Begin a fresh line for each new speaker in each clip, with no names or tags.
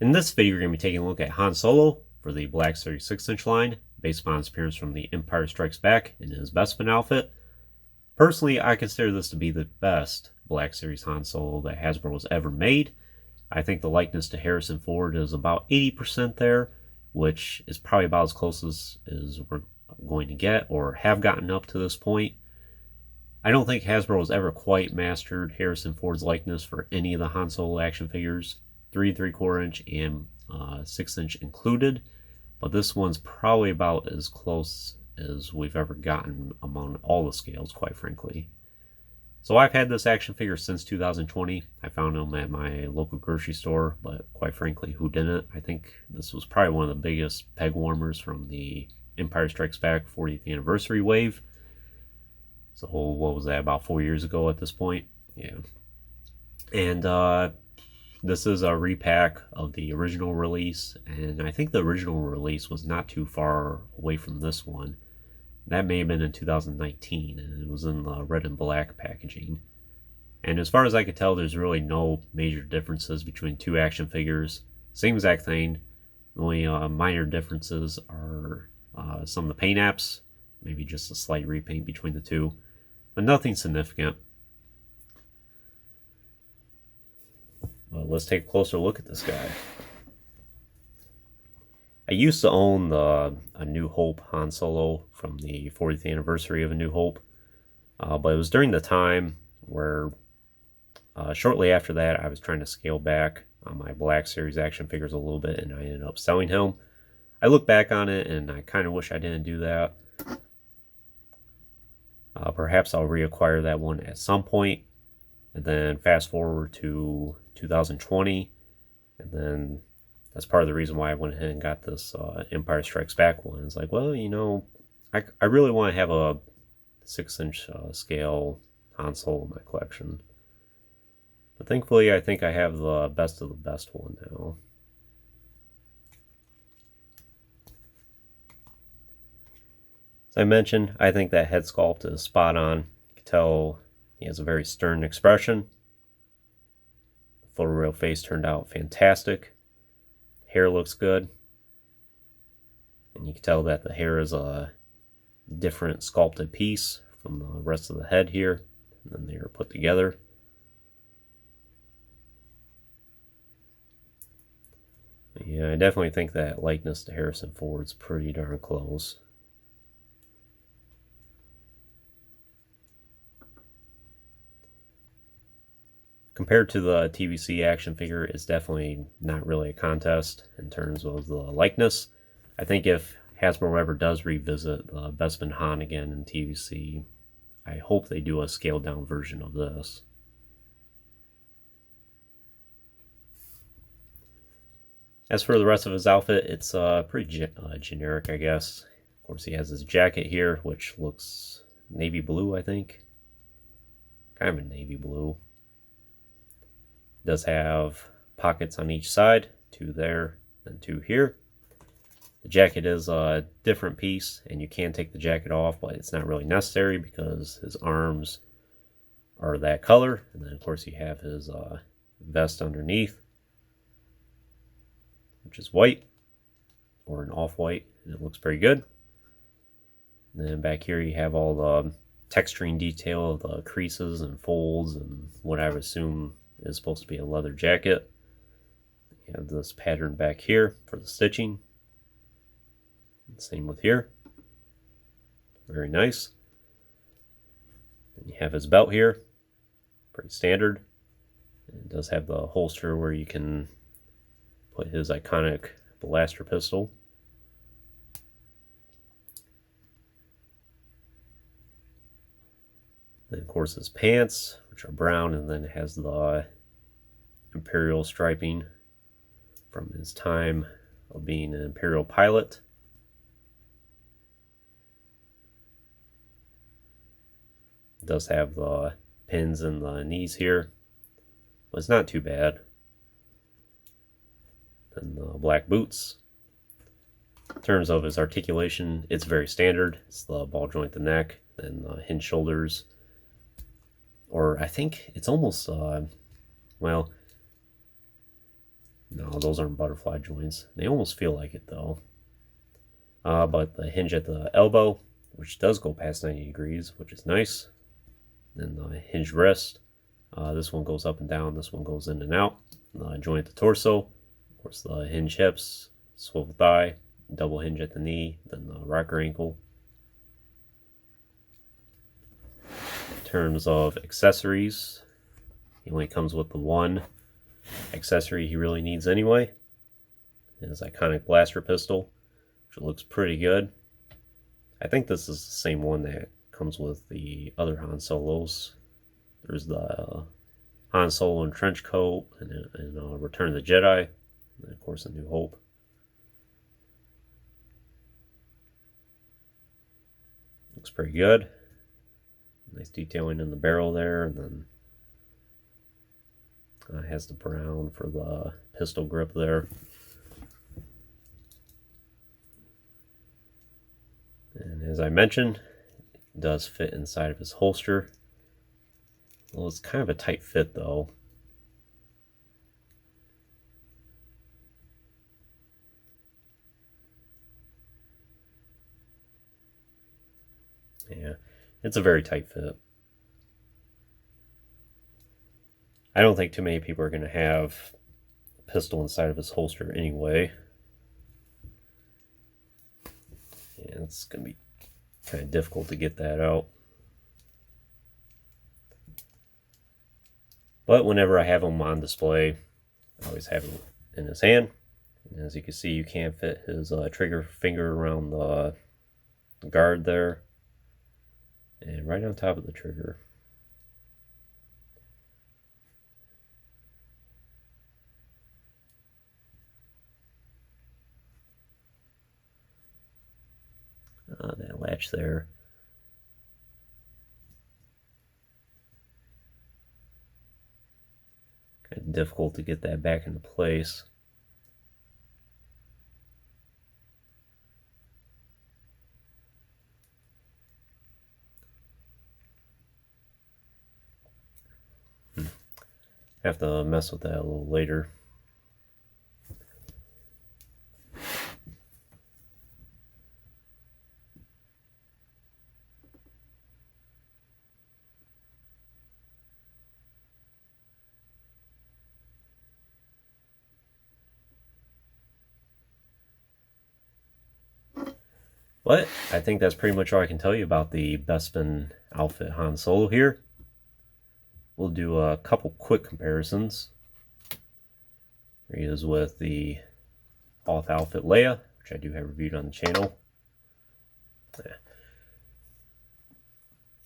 In this video, we're going to be taking a look at Han Solo for the Black Series 6-inch line, based upon his appearance from The Empire Strikes Back in his Bespin outfit. Personally, I consider this to be the best Black Series Han Solo that Hasbro has ever made. I think the likeness to Harrison Ford is about 80% there, which is probably about as close as we're going to get or have gotten up to this point. I don't think Hasbro has ever quite mastered Harrison Ford's likeness for any of the Han Solo action figures, 3 3/4 inch and 6-inch included, but this one's probably about as close as we've ever gotten among all the scales, quite frankly. So I've had this action figure since 2020. I found them at my local grocery store, but quite frankly, who didn't? I think this was probably one of the biggest peg warmers from the Empire Strikes Back 40th anniversary wave. So what was that, about 4 years ago at this point? Yeah. And this is a repack of the original release, and I think the original release was not too far away from this one. That may have been in 2019, and it was in the red and black packaging. And as far as I could tell, there's really no major differences between two action figures. Same exact thing. The only minor differences are some of the paint apps, maybe just a slight repaint between the two, but nothing significant. Well, let's take a closer look at this guy. I used to own A New Hope Han Solo from the 40th anniversary of A New Hope, but it was during the time where shortly after that I was trying to scale back on my Black Series action figures a little bit, and I ended up selling him. I look back on it and I kind of wish I didn't do that. Perhaps I'll reacquire that one at some point, and then fast forward to 2020, and then that's part of the reason why I went ahead and got this Empire Strikes Back one. It's like, well, you know, I really want to have a 6-inch scale Han Solo in my collection. But thankfully, I think I have the best of the best one now. As I mentioned, I think that head sculpt is spot on. You can tell he has a very stern expression. The photoreal face turned out fantastic. Hair looks good, and you can tell that the hair is a different sculpted piece from the rest of the head here, and then they are put together. Yeah, I definitely think that likeness to Harrison Ford's pretty darn close. Compared to the TVC action figure, it's definitely not really a contest in terms of the likeness. I think if Hasbro ever does revisit the Bespin Han again in TVC, I hope they do a scaled down version of this. As for the rest of his outfit, it's pretty generic, I guess. Of course, he has his jacket here, which looks navy blue, I think. Kind of a navy blue. Does have pockets on each side, 2 there and 2 here. The jacket is a different piece, and you can take the jacket off, but it's not really necessary because his arms are that color. And then of course you have his vest underneath, which is white or an off-white, and it looks pretty good. And then back here you have all the texturing detail of the creases and folds and what I would assume is supposed to be a leather jacket. You have this pattern back here for the stitching. Same with here. Very nice. And you have his belt here. Pretty standard. And it does have the holster where you can put his iconic blaster pistol. Then of course his pants, which are brown, and then it has the Imperial striping from his time of being an Imperial pilot. It does have the pins in the knees here, but it's not too bad. And the black boots. In terms of his articulation, it's very standard. It's the ball joint the neck, and the hinge shoulders. Or I think it's almost, well, no, No, those aren't butterfly joints. They almost feel like it though. But the hinge at the elbow, which does go past 90 degrees, which is nice. Then the hinge wrist. This one goes up and down. This one goes in and out. The joint at the torso. Of course, the hinge hips, swivel thigh, double hinge at the knee, then the rocker ankle. In terms of accessories, he only comes with the one accessory he really needs anyway. His iconic blaster pistol, which looks pretty good. I think this is the same one that comes with the other Han Solos. There's the Han Solo in trench coat and Return of the Jedi, and of course A New Hope. Looks pretty good. Nice detailing in the barrel there, and then has the brown for the pistol grip there. And as I mentioned, it does fit inside of his holster. Well, it's kind of a tight fit though. Yeah, it's a very tight fit. I don't think too many people are going to have a pistol inside of his holster anyway. And it's going to be kind of difficult to get that out. But whenever I have him on display, I always have him in his hand. And as you can see, you can fit his trigger finger around the guard there. And right on top of the trigger. That latch there. Kind of difficult to get that back into place. Have to mess with that a little later. But I think that's pretty much all I can tell you about the Bespin outfit Han Solo here. We'll do a couple quick comparisons. Here he is with the Hoth outfit Leia, which I do have reviewed on the channel. You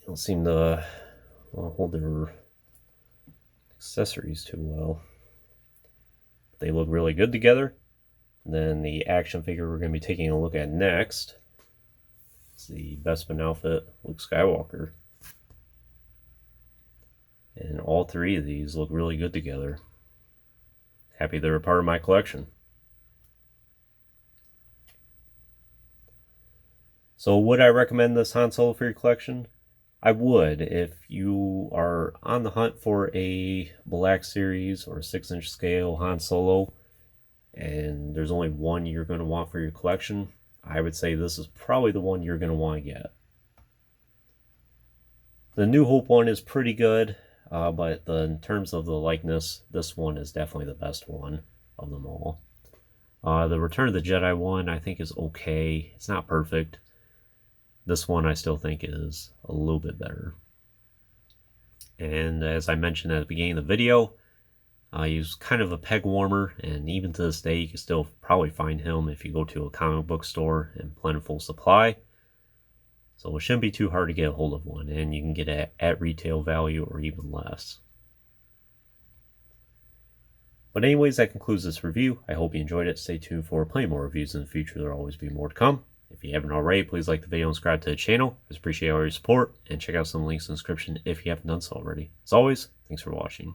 don't seem to hold their accessories too well. They look really good together. And then the action figure we're going to be taking a look at next is the Bespin outfit Luke Skywalker. And all three of these look really good together. Happy they're a part of my collection. So would I recommend this Han Solo for your collection? I would, if you are on the hunt for a Black Series or 6-inch scale Han Solo, and there's only one you're going to want for your collection, I would say this is probably the one you're going to want to get. The New Hope one is pretty good, but in terms of the likeness, this one is definitely the best one of them all. The Return of the Jedi one I think is okay. It's not perfect. This one I still think is a little bit better. And as I mentioned at the beginning of the video, he's kind of a peg warmer, and even to this day you can still probably find him if you go to a comic book store in plentiful supply. So it shouldn't be too hard to get a hold of one, and you can get it at retail value or even less. But anyways, that concludes this review. I hope you enjoyed it. Stay tuned for plenty more reviews in the future. There will always be more to come. If you haven't already, please like the video and subscribe to the channel. I appreciate all your support, and check out some links in the description if you haven't done so already. As always, thanks for watching.